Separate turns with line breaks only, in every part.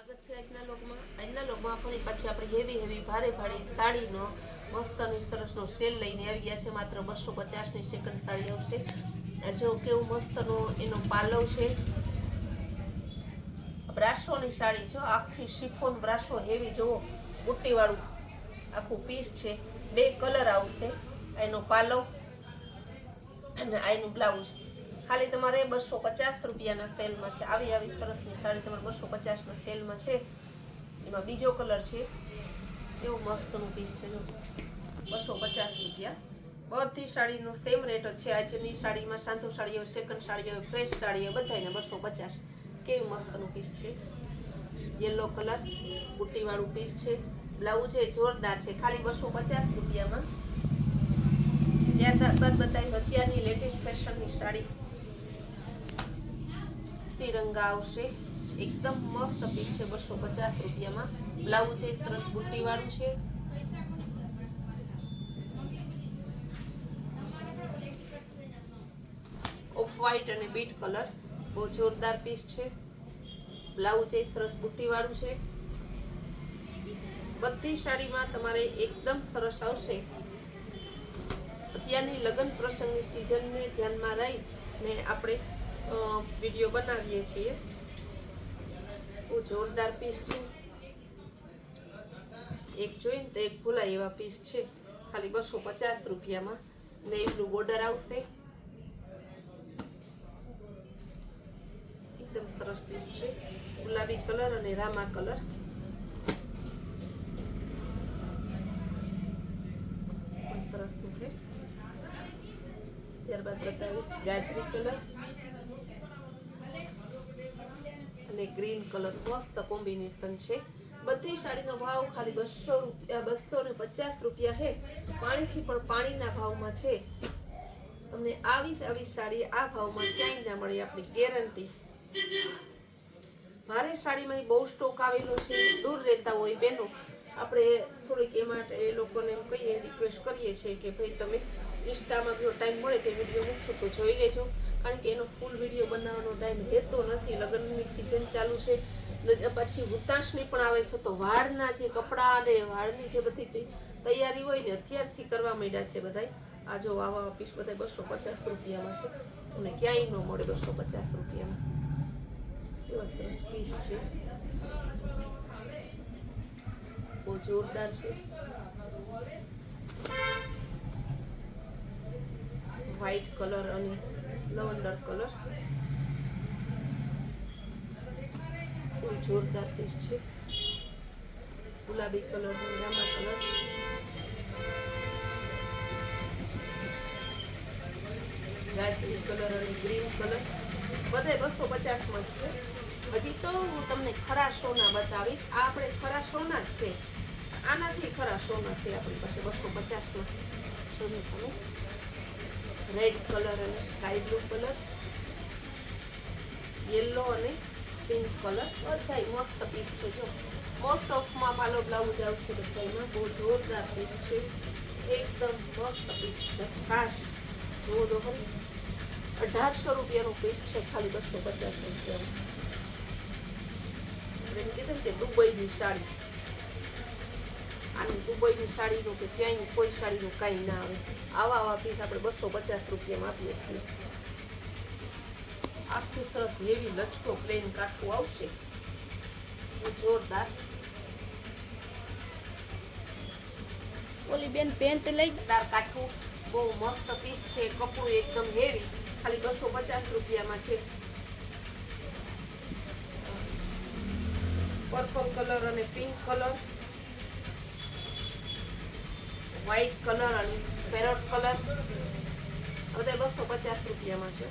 સ્વાગત છે આજના લોકમાં ફરી પાછી આપણે હેવી ભારે સાડીનો મસ્ત અને સરસનો સેલ લઈને આવી ગયા છે. માત્ર 250ની સેકન્ડ સાડી આવશે. જો કેવું મસ્તનો એનો પાલવ છે. બ્રાસોની સાડી છે, આખી શિફોન બ્રાસો હેવી, જુઓ બુટ્ટીવાળું આખું પીસ છે. 2 કલર આવશે. એનો પાલવ અને આનું બ્લાઉઝ. ખાલી તમારે 250 રૂપિયાના સેલમાં છે. આવી સરસની સાડી તમારે 250ના સેલમાં છે. એમાં બીજો કલર છે, એવું મસ્તનું પીસ છે. જો 250 રૂપિયા. બધી સાડીનો સેમ રેટ જ છે. આજની સાડીમાં સાંધો સાડી હોય, સેકન્ડ સાડી હોય, ફ્રેશ સાડી હોય, બધાને 250. કેવું મસ્તનું પીસ છે. યલો કલર બુટ્ટીવાળું પીસ છે. બ્લાઉઝ એ જોરદાર છે. ખાલી 250 રૂપિયામાં. ત્યારબાદ બતાવી અત્યારની લેટેસ્ટ ફેશનની સાડી. તિરંગા આવશે, એકદમ મસ્ત પીસ છે. 250 રૂપિયામાં. બ્લાઉઝ એ સરસ બુટ્ટીવાળું છે. ઓફ વ્હાઈટ અને બીટ કલર, બહુ જોરદાર પીસ છે. બ્લાઉઝ એ સરસ બુટ્ટીવાળું છે. બધી સાડીમાં તમારે એકદમ સરસ આવશે. અત્યારની લગ્ન પ્રસંગની સિઝનને ધ્યાનમાં રહીને આપણે વિડીયો બનાવીએ છીએ. બહુ જોરદાર પીસ છે. એક જોઈને તો એક ભૂલાય એવા પીસ છે. ખાલી 250 રૂપિયામાં. નેવલું બોર્ડર આવશે. એકદમ સરસ પીસ છે. ગુલાબી કલર અને રામા કલર. સરસ છે. ત્યારબાદ બતાવીશ ગાજરી કલર અને ગ્રીન કલર. મસ્ત કોમ્બિનેશન છે. બધી સાડીનો ભાવ ખાલી 200 રૂપિયા, 250 રૂપિયા છે. પાણીથી પણ પાણીના ભાવમાં છે. તમને આવી સાડી આ ભાવમાં ક્યાંય ના મળે, આપણી ગેરંટી. ભારે સાડીમાં બહુ સ્ટોક આવેલો છે. દૂર રહેતા હોય બેનો, આપણે થોડીક એ માટે એ લોકોને એમ કહીએ, રિક્વેસ્ટ કરીએ છીએ કે ભાઈ તમે ઇન્સ્ટામાં જો ટાઈમ મળે તે વિડીયો મૂકશો તો જોઈ લેજો. કારણ કે એનો ફૂલ વિડીયો બનાવવાનો ટાઈમ રહેતો નથી. લગ્નની સિઝન ચાલુ છે, પછી હુતાશની પણ આવે છે. તો વાળના જે કપડાં અને વાળની જે બધી તૈયારી હોય ને અત્યારથી કરવા માંડ્યા છે બધાય. આ જો આવા પીસ બધા 250 રૂપિયામાં છે. તમને ક્યાંય ન મળે 250 રૂપિયામાં. એવા સરસ પીસ છે, બહુ જોરદાર છે. વ્હાઈટ કલર અને લવંડર કલર, બહુ જોરદાર પીસ છે. ગુલાબી કલર અને રામા કલર. ગાજરી કલર અને ગ્રીન કલર. બધે 250માં જ છે. હજી તો હું તમને ખરા સોના બતાવીશ. આ આપણે ખરા સોના જ છે. આનાથી ખરા સોના છે આપણી પાસે 250માં. જોજો તમે. રેડ કલર અને સ્કાય બ્લુ કલર, યલો અને પિંક કલર. બધા મસ્ત પીસ છે. જો મોસ્ટ ઓફમાં પાલો બ્લાઉઝ આવશે બધામાં. બહુ જોરદાર પીસ છે. એકદમ મસ્ત પીસ છે. ખાસ જુઓ તો ખરી. 1800 રૂપિયાનો પીસ છે. ખાલી 250 રૂપિયામાં. એમ કીધું કે દુબઈની સાડી. આની દુબઈની સાડીનું કે ક્યાંય કોઈ સાડીનું કાંઈ ના આવે. આવા પીસ આપણે 250 રૂપિયામાં આપીએ છીએ. આખું સરસ હેવી લચકો પ્લેન કાઠું આવશે. જોરદાર. ઓલી બેન પેન્ટ લઈ દાર કાઠું, બહુ મસ્ત પીસ છે. કપડું એકદમ હેવી. ખાલી 250 રૂપિયામાં છે. પર્પલ કલર અને પિંક કલર, વ્હાઈટ કલર અને પેરોટ કલર. બધા 250 રૂપિયામાં છે.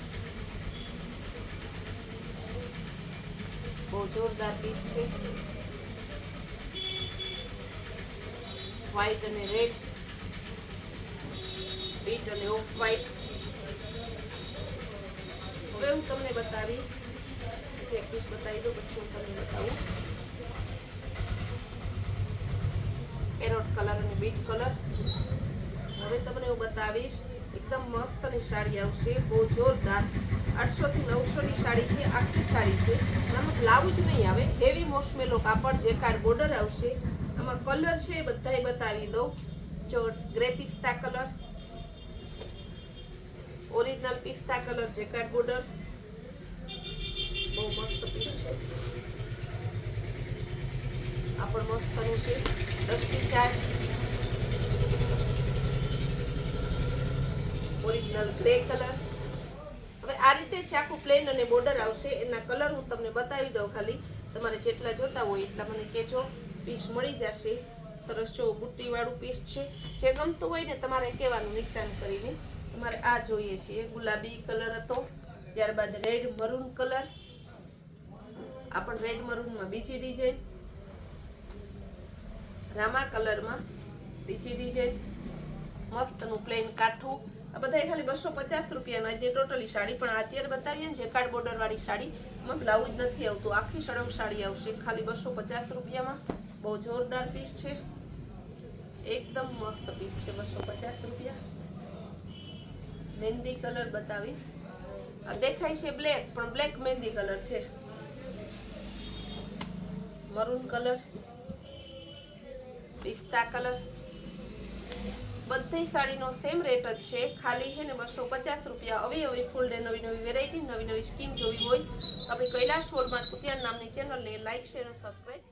બહુ જોરદાર પીસ છે. વ્હાઈટ અને રેડ, બીટ અને ઓફ વ્હાઈટ. હવે હું તમને બતાવીશ, એક પીસ બતાવી દઉં પછી હું તમને બતાવું. પેરોટ કલર અને બીટ કલર. હવે તમને હું બતાવીશ એકદમ મસ્તની સાડી આવશે, બહુ જોરદાર. 800 થી 900 ની સાડી છે, આખી સાડી છે. આમાં બ્લાઉઝ નહીં આવે, હેવી મોસમેલો કાપડ, જેકાર્ડ બોર્ડર આવશે. આમાં કલર છે એ બધાય બતાવી દઉં. જો ગ્રે પિસ્તા કલર, ઓરિજિનલ પિસ્તા કલર, જેકાર્ડ બોર્ડર, બહુ મસ્ત પીસ છે. આ પણ મસ્તનું છે, dusty chart, original grey colour. હવે આ રીતે છે, આખું પ્લેન અને બોર્ડર આવશે. એના કલર હું તમને બતાવી દઉં, ખાલી તમારે જેટલા જોતા હોય એટલા મને કહેજો. પીસ મળી જશે. સરસ જો બુટ્ટી વાળું પીસ છે. જે ગમતું હોય ને તમારે કહેવાનું નિશાન કરીને. તમારે આ જોઈએ છે, ગુલાબી કલર હતો, ત્યારબાદ રેડ મરૂન કલર. આ પણ રેડ મરૂનમાં બીજી ડિઝાઇન, રામા કલરમાં બીજી ડિઝાઇન, મસ્તનું પ્લેન કાઠું. આ બધા ખાલી 250 રૂપિયાના જે ટોટલી સાડી. પણ અત્યારે બતાવીએ ને જેકાર્ડ બોર્ડર વાળી સાડી, એમાં બ્લાઉઝ નથી આવતું, આખી સળંગ સાડી આવશે ખાલી 250 રૂપિયામાં. બહુ જોરદાર પીસ છે, એકદમ મસ્ત પીસ છે. 250 રૂપિયા. મહેંદી કલર બતાવીશ. આ દેખાય છે બ્લેક, પણ બ્લેક મહેંદી કલર છે. Maroon colour, pista colour. બધી સાડીનો સેમ રેટ જ છે, ખાલી છે ને 250 રૂપિયા. હવે ફૂલ ડે નવી નવી વેરાયટી, નવી નવી સ્કીમ જોવી હોય આપણી કૈલાશ વોલમાર્ટ કુતિયાણ નામની ચેનલને લાઈક, શેર અને સબસ્ક્રાઈબ